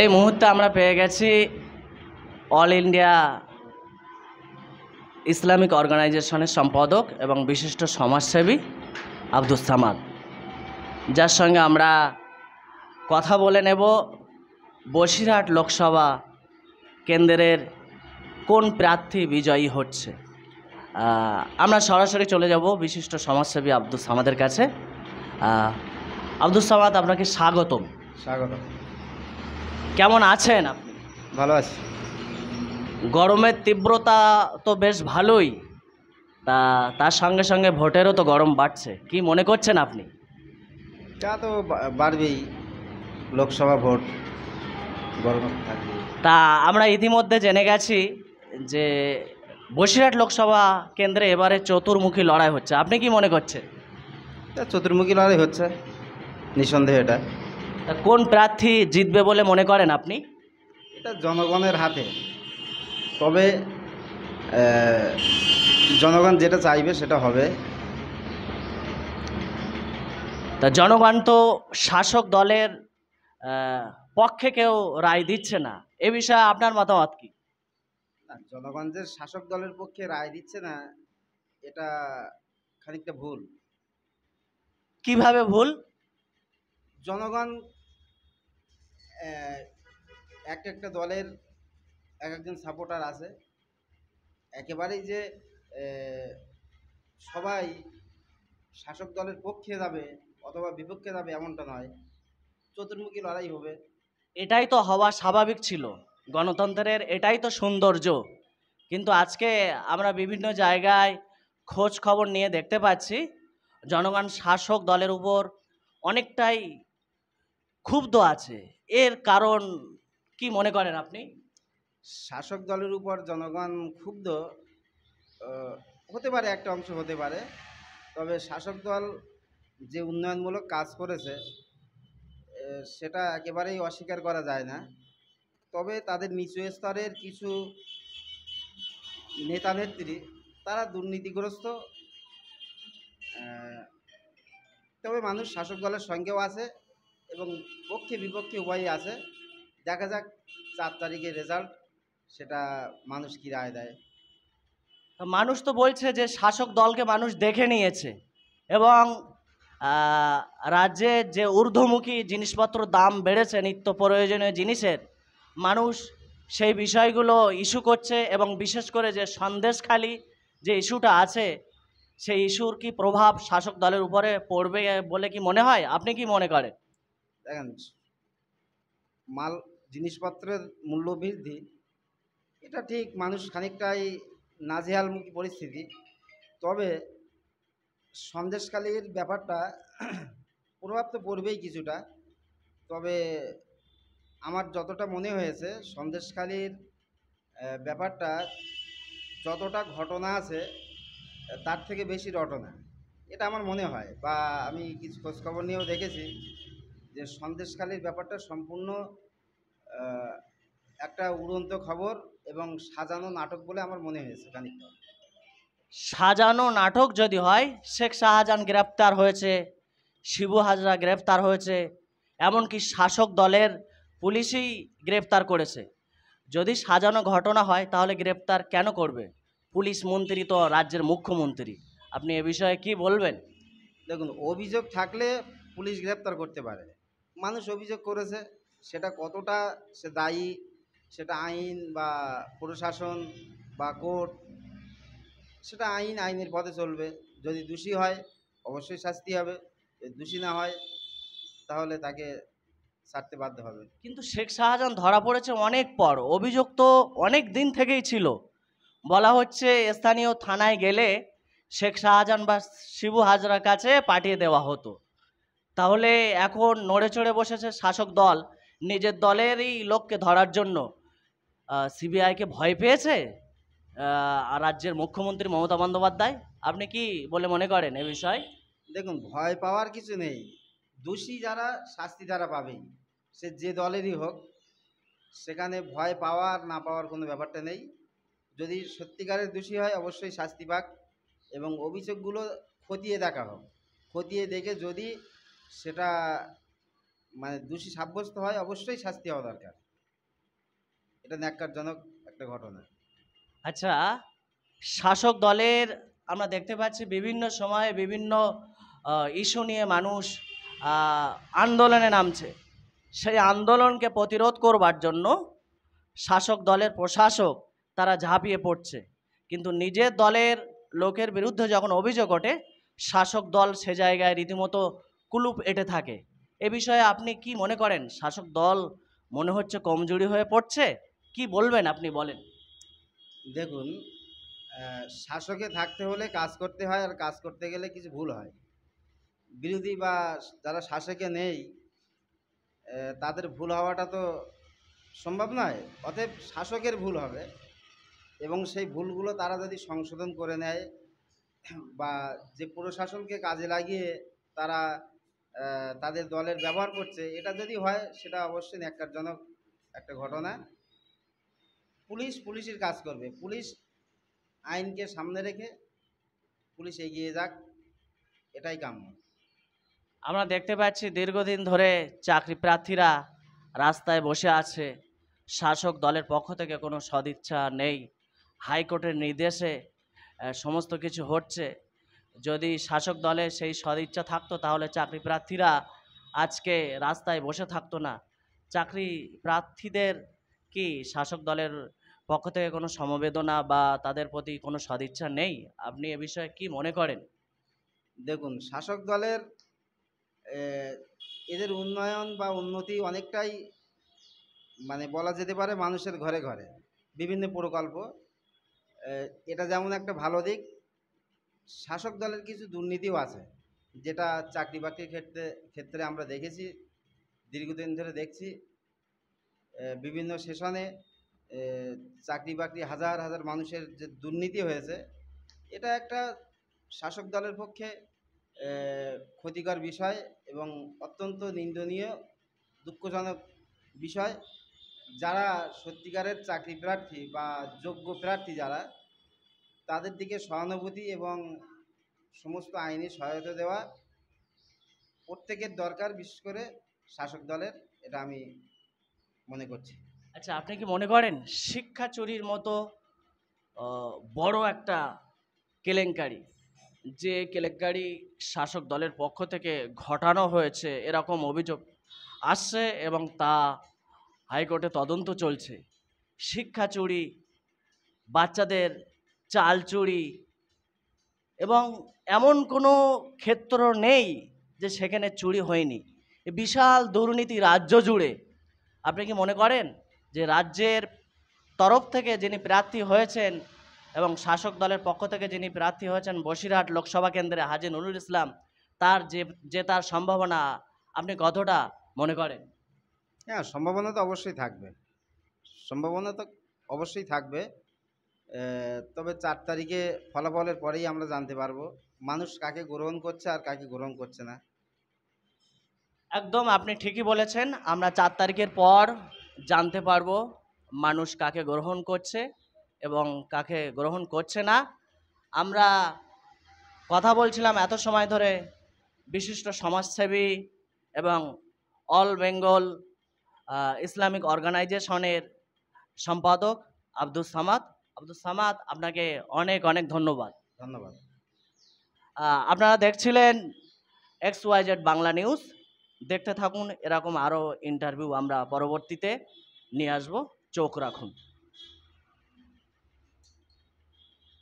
এই মুহূর্তে আমরা পেয়ে গেছি অল ইন্ডিয়া ইসলামিক অর্গানাইজেশনের সম্পাদক এবং বিশিষ্ট সমাজসেবী আব্দুস সামাদ, যার সঙ্গে আমরা কথা বলে নেব বসিরহাট লোকসভা কেন্দ্রের কোন প্রার্থী বিজয়ী হচ্ছে। আমরা সরাসরি চলে যাব বিশিষ্ট সমাজসেবী আব্দুস সামাদের কাছে। আব্দুস সামাদ, আপনাকে স্বাগতম। স্বাগতম। কেমন আছেন আপনি? ভালো আছি। গরমের তীব্রতা তো বেশ ভালোই, তার সঙ্গে সঙ্গে ভোটেরও তো গরম বাড়ছে, কি মনে করছেন আপনি? তা তো বাড়বেই, লোকসভা ভোট, গরম থাকবে। তা আমরা ইতিমধ্যে জেনে গেছি যে বসিরহাট লোকসভা কেন্দ্রে এবারে চতুর্মুখী লড়াই হচ্ছে, আপনি কি মনে করছেন? তা চতুর্মুখী লড়াই হচ্ছে নিঃসন্দেহে। এটা তা কোন প্রার্থী জিতবে বলে মনে করেন আপনি? এটা জনগণের হাতে। তবে জনগণ যেটা চাইবে সেটা হবে। তা জনগণ তো শাসক দলের পক্ষে কেউ রায় দিচ্ছে না, এ বিষয়ে আপনার মতামত কি? জনগণ যে শাসক দলের পক্ষে রায় দিচ্ছে না, এটা খানিকটা ভুল। কিভাবে ভুল? জনগণ একটা দলের একজন সাপোর্টার আছে, একেবারেই যে সবাই শাসক দলের পক্ষে যাবে অথবা বিপক্ষে যাবে এমনটা নয়, চতুর্মুখী লড়াই হবে। এটাই তো হওয়া স্বাভাবিক ছিল, গণতন্ত্রের এটাই তো সৌন্দর্য। কিন্তু আজকে আমরা বিভিন্ন জায়গায় খোঁজ খবর নিয়ে দেখতে পাচ্ছি জনগণ শাসক দলের উপর অনেকটাই ক্ষুব্ধ আছে। এর কারণ কি মনে করেন আপনি? শাসক দলের উপর জনগণ ক্ষুব্ধ হতে পারে, একটা অংশ হতে পারে। তবে শাসক দল যে উন্নয়নমূলক কাজ করেছে সেটা একেবারেই অস্বীকার করা যায় না। তবে তাদের নিচু স্তরের কিছু নেতা নেত্রী তারা দুর্নীতিগ্রস্ত। তবে মানুষ শাসক দলের সঙ্গেও আছে এবং পক্ষে বিপক্ষে উভয়ই আছে। দেখা যাক 4 তারিখের রেজাল্ট, সেটা মানুষ কি রায় দেয়। মানুষ তো বলছে যে শাসক দলকে মানুষ দেখে নিয়েছে এবং রাজ্যে যে ঊর্ধ্বমুখী জিনিসপত্র দাম বেড়েছে, নিত্য প্রয়োজনীয় জিনিসের, মানুষ সেই বিষয়গুলো ইস্যু করছে এবং বিশেষ করে যে সন্দেশখালি যে ইস্যুটা আছে সেই ইস্যুর কি প্রভাব শাসক দলের উপরে পড়বে বলে কি মনে হয়? আপনি কি মনে করেন? দেখেন, জিনিসপত্রের মূল্য বৃদ্ধি, এটা ঠিক মানুষ খানিকটাই নাজেহালমুখী পরিস্থিতি। তবে সন্দেশখালির ব্যাপারটা প্রভাব তো পড়বেই কিছুটা। তবে আমার যতটা মনে হয়েছে সন্দেশখালির ব্যাপারটা যতটা ঘটনা আছে তার থেকে বেশি রটনা, এটা আমার মনে হয়। বা আমি কিছু খোঁজখবর নিয়েও দেখেছি যে সন্দেশখালির ব্যাপারটা সম্পূর্ণ একটা উড়ন্ত খবর এবং সাজানো নাটক বলে আমার মনে হয়েছে খানিকটা। সাজানো নাটক যদি হয়, শেখ শাহজাহান গ্রেপ্তার হয়েছে, শিবু হাজরা গ্রেপ্তার হয়েছে, এমনকি শাসক দলের পুলিশই গ্রেপ্তার করেছে। যদি সাজানো ঘটনা হয় তাহলে গ্রেপ্তার কেন করবে? পুলিশ মন্ত্রী তো রাজ্যের মুখ্যমন্ত্রী, আপনি এ বিষয়ে কি বলবেন? দেখুন, অভিযোগ থাকলে পুলিশ গ্রেপ্তার করতে পারে। মানুষ অভিযোগ করেছে, সেটা কতটা সে দায়ী, সেটা আইন বা প্রশাসন বা কোর্ট, সেটা আইনের পথে চলবে। যদি দোষী হয় অবশ্যই শাস্তি হবে, যদি দোষী না হয় তাহলে তাকে ছাড়তে বাধ্য হবে। কিন্তু শেখ শাহজাহান ধরা পড়েছে অনেক পর, অভিযোগ তো অনেক দিন থেকেই ছিল। বলা হচ্ছে স্থানীয় থানায় গেলে শেখ শাহজাহান বা শিবু হাজরার কাছে পাঠিয়ে দেওয়া হতো। তাহলে এখন নড়ে চড়ে বসেছে শাসক দল নিজের দলেরই লোককে ধরার জন্য। সিবিআইকে ভয় পেয়েছে রাজ্যের মুখ্যমন্ত্রী মমতা বন্দ্যোপাধ্যায়। আপনি কি বলে মনে করেন এ বিষয়ে? দেখুন, ভয় পাওয়ার কিছু নেই। দোষী যারা শাস্তি তারা পাবেই, সে যে দলেরই হোক। সেখানে ভয় পাওয়ার না পাওয়ার কোনো ব্যাপারটা নেই। যদি সত্যিকারের দোষী হয় অবশ্যই শাস্তি পাক এবং অভিযোগগুলো খতিয়ে দেখা হোক। খতিয়ে দেখে যদি সেটা দোষী সাব্যস্ত হয় অবশ্যই শাস্তি হওয়া দরকার। এটা ন্যাক্কারজনক একটা ঘটনা। আচ্ছা, শাসক দলের আমরা দেখতে পাচ্ছি বিভিন্ন সময়ে বিভিন্ন ইস্যু নিয়ে মানুষ আহ, আন্দোলনে নামছে। সেই আন্দোলনকে প্রতিরোধ করবার জন্য শাসক দলের প্রশাসক তারা ঝাঁপিয়ে পড়ছে, কিন্তু নিজের দলের লোকের বিরুদ্ধে যখন অভিযোগ ওঠে, শাসক দল সে জায়গায় রীতিমতো কুলুপ এঁটে থাকে। এ বিষয়ে আপনি কি মনে করেন? শাসক দল মনে হচ্ছে কমজোরি হয়ে পড়ছে, কি বলবেন আপনি বলেন। দেখুন, শাসকে থাকতে হলে কাজ করতে হয়, আর কাজ করতে গেলে কিছু ভুল হয়। বিরোধী বা যারা শাসকে নেই, তাদের ভুল হওয়াটা তো সম্ভব নয়। অতএব শাসকের ভুল হবে, এবং সেই ভুলগুলো তারা যদি সংশোধন করে নেয়, বা যে প্রশাসনকে কাজে লাগিয়ে তারা তাদের দলের ব্যবহার করছে, এটা যদি হয় সেটা অবশ্যই ন্যাক্কারজনক একটা ঘটনা। পুলিশের কাজ করবে, পুলিশ আইনকে সামনে রেখে পুলিশ এগিয়ে যাক, এটাই কাম্য। আমরা দেখতে পাচ্ছি দীর্ঘদিন ধরে চাকরি প্রার্থীরা রাস্তায় বসে আছে, শাসক দলের পক্ষ থেকে কোনো সদিচ্ছা নেই। হাইকোর্টের নির্দেশে সমস্ত কিছু হচ্ছে। যদি শাসক দলের সেই সদিচ্ছা থাকতো তাহলে চাকরি প্রার্থীরা আজকে রাস্তায় বসে থাকতো না। চাকরি প্রার্থীদের কি শাসক দলের পক্ষ থেকে কোনো সমবেদনা বা তাদের প্রতি কোনো সদিচ্ছা নেই? আপনি এ বিষয়ে কি মনে করেন? দেখুন, শাসক দলের এদের উন্নয়ন বা উন্নতি অনেকটাই, মানে বলা যেতে পারে মানুষের ঘরে ঘরে বিভিন্ন প্রকল্প। এটা যেমন একটা ভালো দিক, শাসক দলের কিছু দুর্নীতিও আছে, যেটা চাকরি বাকরির ক্ষেত্রে আমরা দেখেছি, দীর্ঘদিন ধরে দেখছি। বিভিন্ন সেশনে চাকরি বাকরি হাজার হাজার মানুষের যে দুর্নীতি হয়েছে, এটা একটা শাসক দলের পক্ষে ক্ষতিকর বিষয় এবং অত্যন্ত নিন্দনীয়, দুঃখজনক বিষয়। যারা সত্যিকারের চাকরি প্রার্থী বা যোগ্য প্রার্থী যারা, তাদের দিকে সহানুভূতি এবং সমস্ত আইনি সহায়তা দেওয়া প্রত্যেকের দরকার, বিশেষ করে শাসক দলের, এটা আমি মনে করছি। আচ্ছা, আপনি কি মনে করেন শিক্ষা চুরির মতো বড় একটা কেলেঙ্কারি, যে কেলেঙ্কারি শাসক দলের পক্ষ থেকে ঘটানো হয়েছে, এরকম অভিযোগ আসছে এবং তা হাইকোর্টে তদন্ত চলছে, শিক্ষা চুরি, বাচ্চাদের চাল চুরি, এবং এমন কোনো ক্ষেত্র নেই যে সেখানে চুরি হয়নি। এ বিশাল দুর্নীতি রাজ্য জুড়ে। আপনি কি মনে করেন যে রাজ্যের তরফ থেকে যিনি প্রার্থী হয়েছেন এবং শাসক দলের পক্ষ থেকে যিনি প্রার্থী হয়েছেন বসিরহাট লোকসভা কেন্দ্রে হাজী নুরুল ইসলাম, তার জেতার সম্ভাবনা আপনি কতটা মনে করেন? হ্যাঁ, সম্ভাবনা তো অবশ্যই থাকবে, সম্ভাবনা তো অবশ্যই থাকবে। তবে 4 তারিখে ফলাফলের পরেই আমরা জানতে পারবো মানুষ কাকে গ্রহণ করছে আর কাকে গ্রহণ করছে না। একদম আপনি ঠিকই বলেছেন। আমরা 4 তারিখের পর জানতে পারবো মানুষ কাকে গ্রহণ করছে এবং কাকে গ্রহণ করছে না। আমরা কথা বলছিলাম এত সময় ধরে বিশিষ্ট সমাজসেবী এবং অল বেঙ্গল ইসলামিক অর্গানাইজেশনের সম্পাদক আব্দুস সামাদ। আব্দুস সামাদ, আপনাকে অনেক অনেক ধন্যবাদ। ধন্যবাদ। আপনারা দেখছিলেন XYZ বাংলা নিউজ। দেখতে থাকুন, এরকম আরও ইন্টারভিউ আমরা পরবর্তীতে নিয়ে আসবো। চোখ রাখুন।